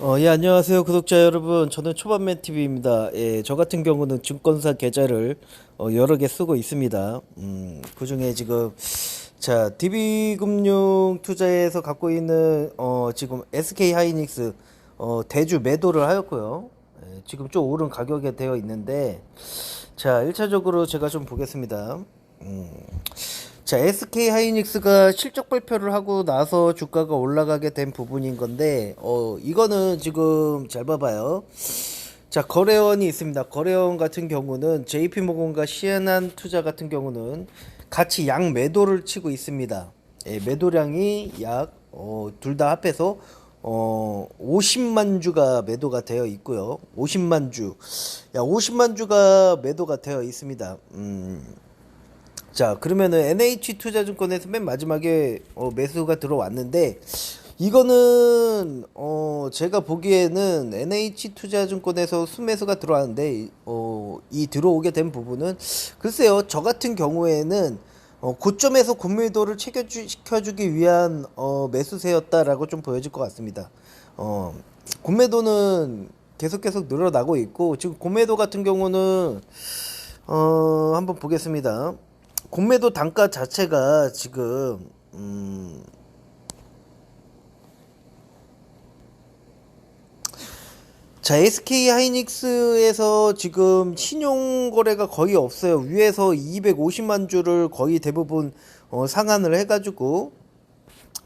예, 안녕하세요, 구독자 여러분. 저는 초반맨 TV입니다. 예, 저 같은 경우는 증권사 계좌를 여러 개 쓰고 있습니다. 그중에 지금 DB금융 투자에서 갖고 있는 지금 SK 하이닉스 대주 매도를 하였고요. 예, 지금 좀 오른 가격에 되어 있는데, 1차적으로 제가 좀 보겠습니다. 음, SK 하이닉스가 실적 발표를 하고 나서 주가가 올라가게 된 부분인 건데, 이거는 지금 잘 봐봐요. 거래원이 있습니다. 거래원 같은 경우는 JP모건과 시에난 투자 같은 경우는 같이 양 매도를 치고 있습니다. 예, 매도량이 약, 둘 다 합해서, 50만 주가 매도가 되어 있고요. 50만 주. 50만 주가 매도가 되어 있습니다. 그러면은 NH투자증권에서 맨 마지막에 매수가 들어왔는데, 이거는 제가 보기에는 NH투자증권에서 순매수가 들어왔는데, 이 들어오게 된 부분은 글쎄요, 저 같은 경우에는 고점에서 고밀도를 시켜주기 위한 매수세였다라고 좀 보여질 것 같습니다. 어, 고매도는 계속 늘어나고 있고, 지금 고매도 같은 경우는 한번 보겠습니다. 공매도 단가 자체가 지금 SK 하이닉스에서 지금 신용 거래가 거의 없어요. 위에서 250만 주를 거의 대부분 상환을 해가지고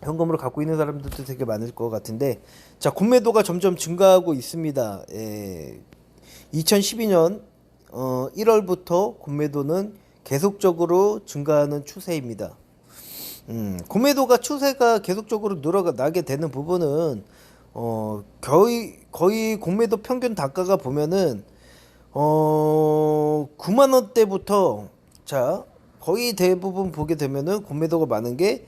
현금으로 갖고 있는 사람들도 되게 많을 것 같은데, 공매도가 점점 증가하고 있습니다. 2012년 1월부터 공매도는 계속적으로 증가하는 추세입니다. 공매도가 추세가 계속적으로 늘어나게 되는 부분은 거의 공매도 평균 단가가 보면은 9만 원대부터, 거의 대부분 보게 되면은 공매도가 많은 게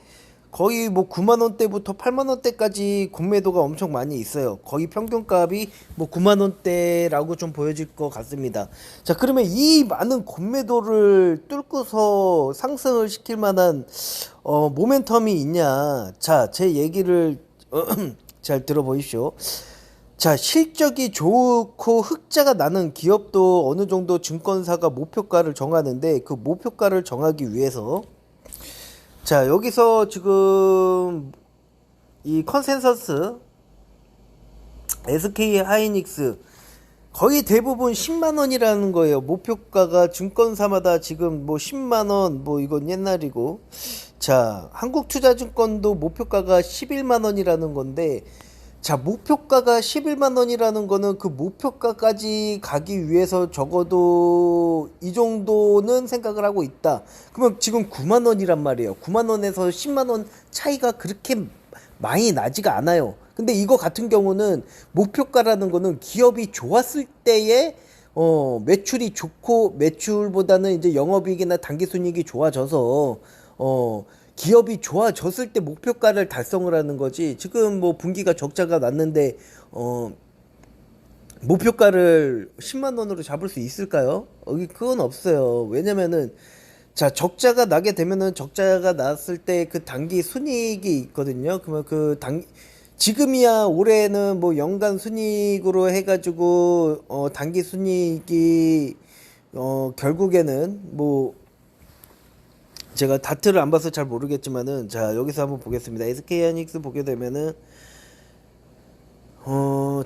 거의 뭐 9만 원대부터 8만 원대까지 공매도가 엄청 많이 있어요. 거의 평균값이 뭐 9만 원대라고 좀 보여질 것 같습니다. 그러면 이 많은 공매도를 뚫고서 상승을 시킬 만한 모멘텀이 있냐? 제 얘기를 잘 들어보십시오. 실적이 좋고 흑자가 나는 기업도 어느 정도 증권사가 목표가를 정하는데, 그 목표가를 정하기 위해서, 여기서 지금 이 컨센서스 SK 하이닉스 거의 대부분 10만 원이라는 거예요. 목표가가 증권사마다 지금 뭐 10만 원, 뭐 이건 옛날이고, 한국투자증권도 목표가가 11만 원이라는 건데, 목표가가 11만 원이라는 거는 그 목표가까지 가기 위해서 적어도 이 정도는 생각을 하고 있다. 그러면 지금 9만 원이란 말이에요. 9만 원에서 10만 원 차이가 그렇게 많이 나지가 않아요. 근데 이거 같은 경우는 목표가라는 거는 기업이 좋았을 때에 매출이 좋고, 매출보다는 이제 영업이익이나 당기순이익이 좋아져서 기업이 좋아졌을 때 목표가를 달성을 하는 거지. 지금 뭐 분기가 적자가 났는데 목표가를 10만 원으로 잡을 수 있을까요? 그건 없어요. 왜냐면은 적자가 나게 되면은, 적자가 났을 때 그 당기 순이익이 있거든요. 그러면 지금이야 올해는 뭐 연간 순이익으로 해가지고 당기 순이익이 결국에는 뭐, 제가 다트를 안 봐서 잘 모르겠지만은, 여기서 한번 보겠습니다. SK 하이닉스 보게 되면은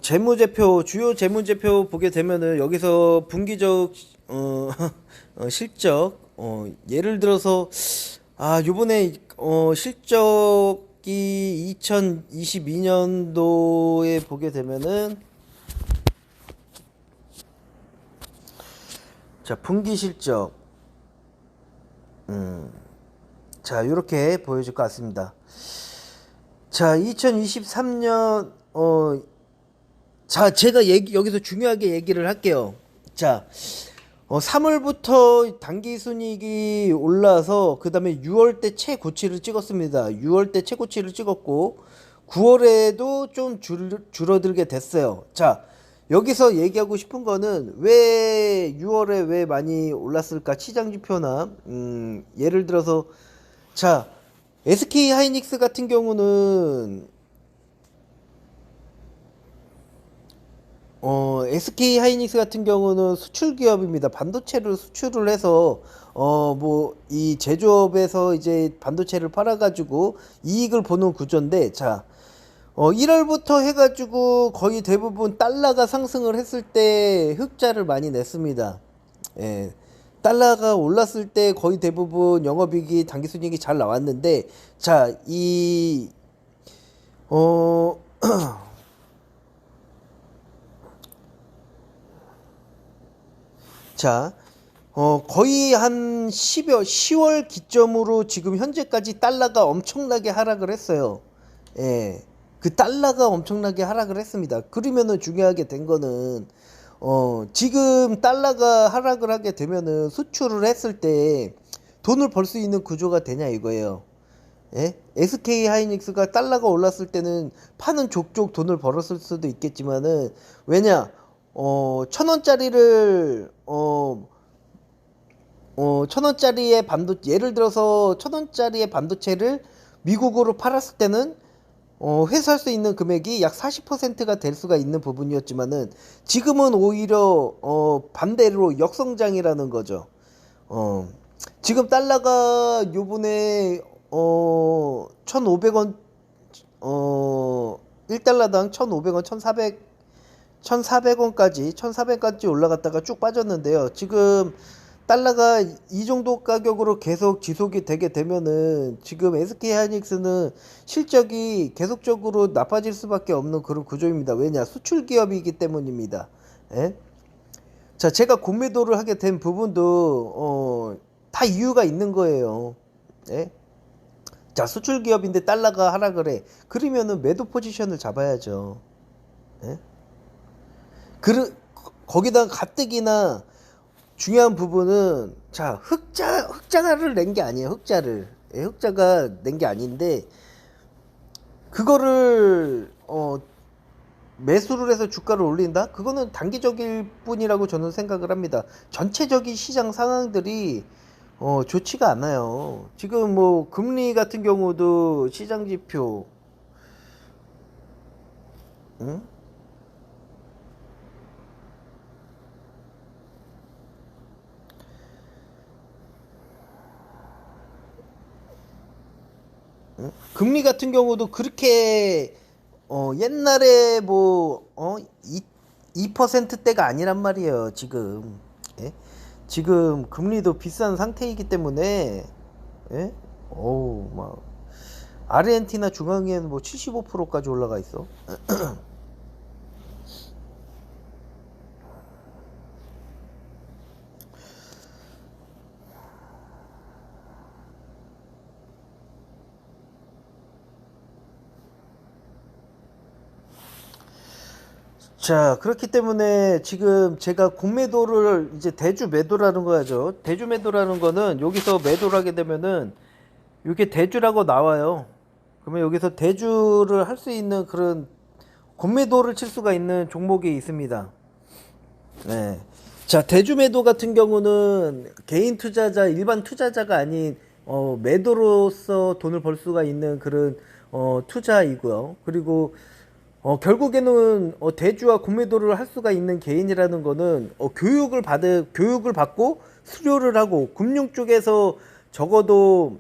재무제표, 주요 재무제표 보게 되면은, 여기서 분기적 실적, 예를 들어서 요번에 실적이 2022년도에 보게 되면은, 분기 실적, 요렇게 보여줄 것 같습니다. 2023년, 제가 여기서 중요하게 얘기를 할게요. 3월부터 당기순이익이 올라서, 그 다음에 6월 때 최고치를 찍었습니다. 6월 때 최고치를 찍었고, 9월에도 좀 줄어들게 됐어요. 여기서 얘기하고 싶은 거는, 왜 6월에 왜 많이 올랐을까? 시장지표나, 예를 들어서, SK 하이닉스 같은 경우는 SK 하이닉스 같은 경우는 수출 기업입니다. 반도체를 수출을 해서 뭐 이 제조업에서 이제 반도체를 팔아가지고 이익을 보는 구조인데, 자, 1월부터 해가지고 거의 대부분 달러가 상승을 했을 때 흑자를 많이 냈습니다. 예. 달러가 올랐을 때 거의 대부분 영업이익이 당기순이익이 잘 나왔는데, 자, 어, 자, 거의 한 10월 기점으로 지금 현재까지 달러가 엄청나게 하락을 했어요. 예. 그 달러가 엄청나게 하락을 했습니다. 그러면은 중요하게 된 거는, 지금 달러가 하락을 하게 되면은 수출을 했을 때 돈을 벌 수 있는 구조가 되냐 이거예요. 예? SK 하이닉스가 달러가 올랐을 때는 파는 족족 돈을 벌었을 수도 있겠지만은, 왜냐, 1,000원짜리를, 1,000원짜리의 예를 들어서 1,000원짜리의 반도체를 미국으로 팔았을 때는 회수할 수 있는 금액이 약 40%가 될 수가 있는 부분이었지만은, 지금은 오히려 반대로 역성장이라는 거죠. 어, 지금 달러가 요번에 1,500원, 1달러당 1,500원, 1,400원까지 1,400까지 올라갔다가 쭉 빠졌는데요. 지금 달러가 이 정도 가격으로 계속 지속이 되게 되면은 지금 SK 하이닉스는 실적이 계속적으로 나빠질 수밖에 없는 그런 구조입니다. 왜냐? 수출 기업이기 때문입니다. 예? 자, 제가 공매도를 하게 된 부분도 다 이유가 있는 거예요. 예? 자, 수출 기업인데 달러가 하락을 해. 그러면은 매도 포지션을 잡아야죠. 예? 거기다가 가뜩이나 중요한 부분은, 자, 흑자를 낸 게 아니에요. 흑자를. 예, 흑자가 낸 게 아닌데, 그거를 매수를 해서 주가를 올린다? 그거는 단기적일 뿐이라고 저는 생각을 합니다. 전체적인 시장 상황들이 좋지가 않아요. 지금 뭐 금리 같은 경우도 시장 지표, 응? 응? 금리 같은 경우도 그렇게 옛날에 뭐 2%대가 아니란 말이에요. 지금. 예? 지금 금리도 비싼 상태이기 때문에, 예? 어우 막 아르헨티나 중앙위에는 뭐 75%까지 올라가 있어. 자, 그렇기 때문에 지금 제가 공매도를 이제 대주 매도라는 거죠. 대주 매도라는 거는 여기서 매도를 하게 되면은 이게 대주라고 나와요. 그러면 여기서 대주를 할 수 있는 그런 공매도를 칠 수가 있는 종목이 있습니다. 네. 자, 대주 매도 같은 경우는 개인 투자자, 일반 투자자가 아닌 매도로서 돈을 벌 수가 있는 그런 투자이고요. 그리고 결국에는 대주와 공매도를 할 수가 있는 개인이라는 거는 교육을 받고 수료를 하고 금융 쪽에서 적어도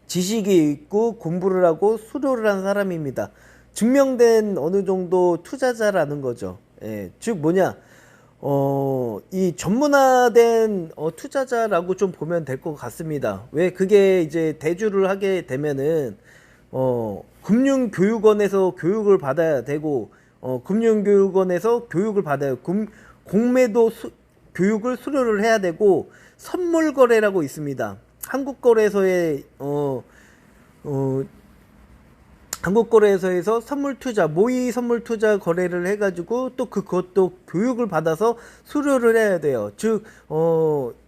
지식이 있고 공부를 하고 수료를 한 사람입니다. 증명된 어느 정도 투자자라는 거죠. 예, 즉 뭐냐, 이 전문화된 투자자라고 좀 보면 될 것 같습니다. 왜 그게 이제 대주를 하게 되면은 금융교육원에서 교육을 받아야 되고, 금융교육원에서 교육을 받아요. 공매도 교육을 수료를 해야 되고, 선물거래라고 있습니다. 한국거래소에 한국거래소에서 선물투자, 모의 선물투자 거래를 해가지고 또 그것도 교육을 받아서 수료를 해야 돼요. 즉,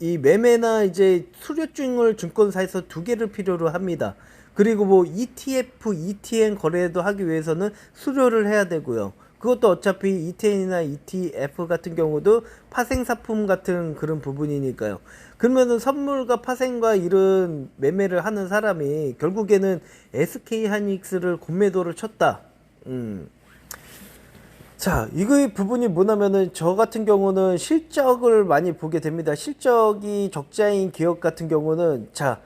이 매매나 이제 수료증을 증권사에서 두 개를 필요로 합니다. 그리고 뭐 ETF, ETN 거래도 하기 위해서는 수료를 해야 되고요. 그것도 어차피 ETN이나 ETF 같은 경우도 파생상품 같은 그런 부분이니까요. 그러면은 선물과 파생과 이런 매매를 하는 사람이 결국에는 SK 하이닉스를 공매도를 쳤다. 자, 이거 부분이 뭐냐면은 저 같은 경우는 실적을 많이 보게 됩니다. 실적이 적자인 기업 같은 경우는 자,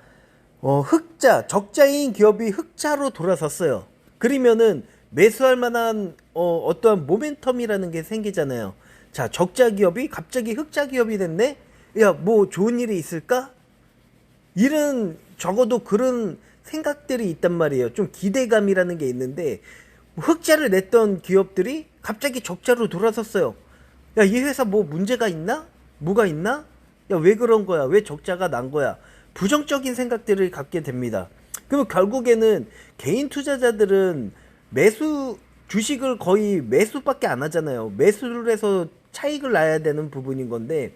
흑자, 적자인 기업이 흑자로 돌아섰어요. 그러면은 매수할 만한 어떠한 모멘텀이라는 게 생기잖아요. 자, 적자 기업이 갑자기 흑자 기업이 됐네? 야, 뭐 좋은 일이 있을까? 이런 적어도 그런 생각들이 있단 말이에요. 좀 기대감이라는 게 있는데 흑자를 냈던 기업들이 갑자기 적자로 돌아섰어요. 야, 이 회사 뭐 문제가 있나? 뭐가 있나? 야, 왜 그런 거야? 왜 적자가 난 거야? 부정적인 생각들을 갖게 됩니다. 그럼 결국에는 개인 투자자들은 매수, 주식을 거의 매수밖에 안 하잖아요. 매수를 해서 차익을 나야 되는 부분인 건데,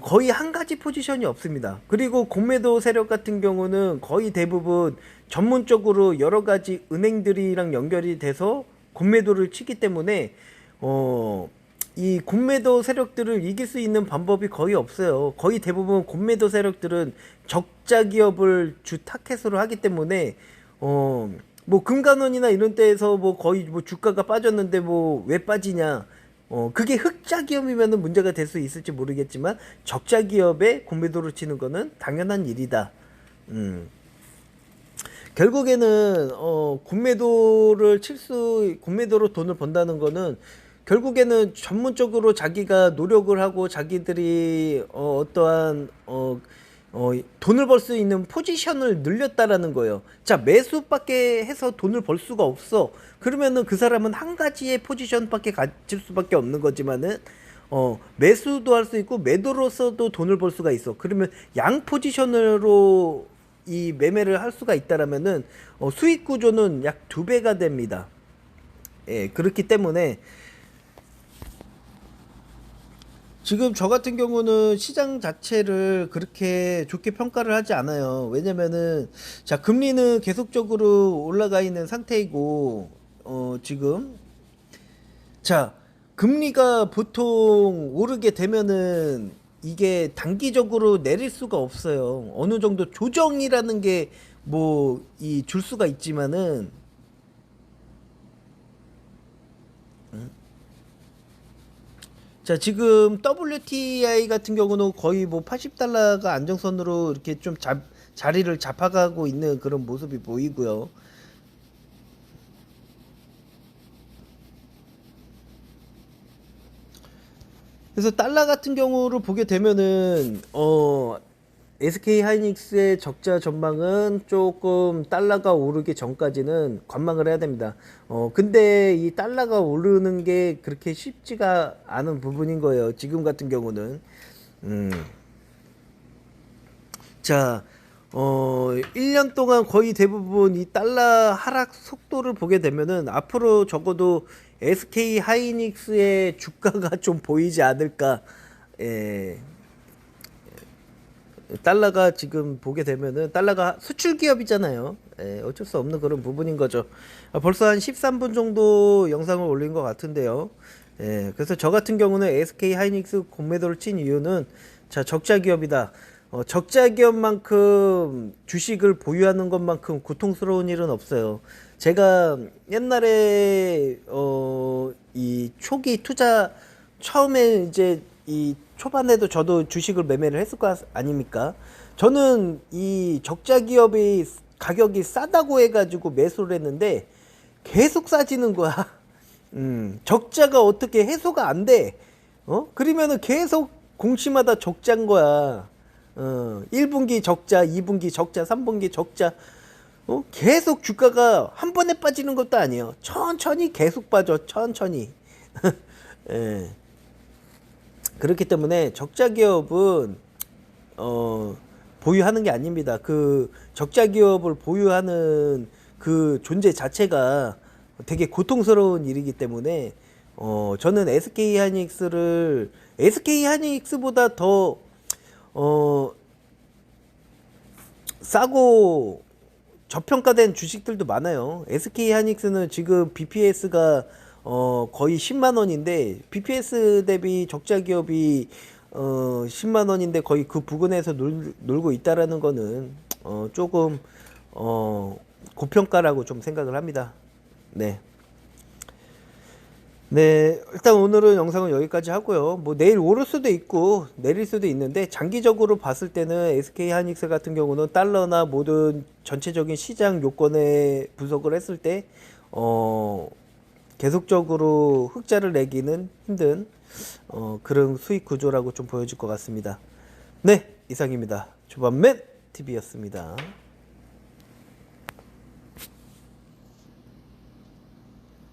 거의 한 가지 포지션이 없습니다. 그리고 공매도 세력 같은 경우는 거의 대부분 전문적으로 여러 가지 은행들이랑 연결이 돼서 공매도를 치기 때문에, 이 공매도 세력들을 이길 수 있는 방법이 거의 없어요. 거의 대부분 공매도 세력들은 적자 기업을 주 타겟으로 하기 때문에, 뭐 금관원이나 이런 데에서 뭐 거의 뭐 주가가 빠졌는데 뭐 왜 빠지냐? 그게 흑자 기업이면은 문제가 될 수 있을지 모르겠지만 적자 기업에 공매도를 치는 거는 당연한 일이다. 결국에는 공매도로 돈을 번다는 거는 결국에는 전문적으로 자기가 노력을 하고 자기들이 어떠한 돈을 벌 수 있는 포지션을 늘렸다라는 거예요. 자, 매수밖에 해서 돈을 벌 수가 없어. 그러면은 그 사람은 한 가지의 포지션밖에 가질 수밖에 없는 거지만은 매수도 할 수 있고 매도로서도 돈을 벌 수가 있어. 그러면 양 포지션으로 이 매매를 할 수가 있다라면은 수익 구조는 약 2배가 됩니다. 예, 그렇기 때문에 지금 저 같은 경우는 시장 자체를 그렇게 좋게 평가를 하지 않아요. 왜냐면은 자, 금리는 계속적으로 올라가 있는 상태이고 지금 자, 금리가 보통 오르게 되면은 이게 단기적으로 내릴 수가 없어요. 어느 정도 조정이라는 게 뭐 이 줄 수가 있지만은 자, 지금 WTI 같은 경우는 거의 뭐 80달러가 안정선으로 이렇게 좀 자리를 잡아가고 있는 그런 모습이 보이고요. 그래서 달러 같은 경우를 보게 되면은 SK 하이닉스의 적자 전망은 조금 달러가 오르기 전까지는 관망을 해야 됩니다. 근데 이 달러가 오르는 게 그렇게 쉽지가 않은 부분인 거예요. 지금 같은 경우는. 음. 자, 1년 동안 거의 대부분 이 달러 하락 속도를 보게 되면은 앞으로 적어도 SK 하이닉스의 주가가 좀 보이지 않을까. 예. 달러가 지금 보게 되면은 달러가 수출 기업이잖아요. 예, 어쩔 수 없는 그런 부분인 거죠. 벌써 한 13분 정도 영상을 올린 것 같은데요. 예, 그래서 저 같은 경우는 SK 하이닉스 공매도를 친 이유는 자, 적자 기업이다. 적자 기업만큼 주식을 보유하는 것만큼 고통스러운 일은 없어요. 제가 옛날에 이 초기 투자 처음에 이제 이 초반에도 저도 주식을 매매를 했을 거 아닙니까? 저는 이 적자 기업이 가격이 싸다고 해가지고 매수를 했는데 계속 싸지는 거야. 적자가 어떻게 해소가 안 돼? 그러면은 계속 공시마다 적자인 거야. 1분기 적자, 2분기 적자, 3분기 적자. 계속 주가가 한 번에 빠지는 것도 아니에요. 천천히 계속 빠져, 천천히. 예. 그렇기 때문에 적자 기업은 보유하는 게 아닙니다. 그 적자 기업을 보유하는 그 존재 자체가 되게 고통스러운 일이기 때문에 저는 SK 하이닉스를 SK 하이닉스보다 더 싸고 저평가된 주식들도 많아요. SK 하이닉스는 지금 BPS가 거의 10만 원인데 BPS 대비 적자 기업이 10만 원인데 거의 그 부근에서 놀고 있다라는 거는 조금 고평가라고 좀 생각을 합니다. 네. 네, 일단 오늘은 영상은 여기까지 하고요. 뭐 내일 오를 수도 있고 내릴 수도 있는데 장기적으로 봤을 때는 SK 하이닉스 같은 경우는 달러나 모든 전체적인 시장 요건에 분석을 했을 때 계속적으로 흑자를 내기는 힘든 그런 수익 구조라고 좀 보여질 것 같습니다. 네, 이상입니다. 조반맨 TV였습니다.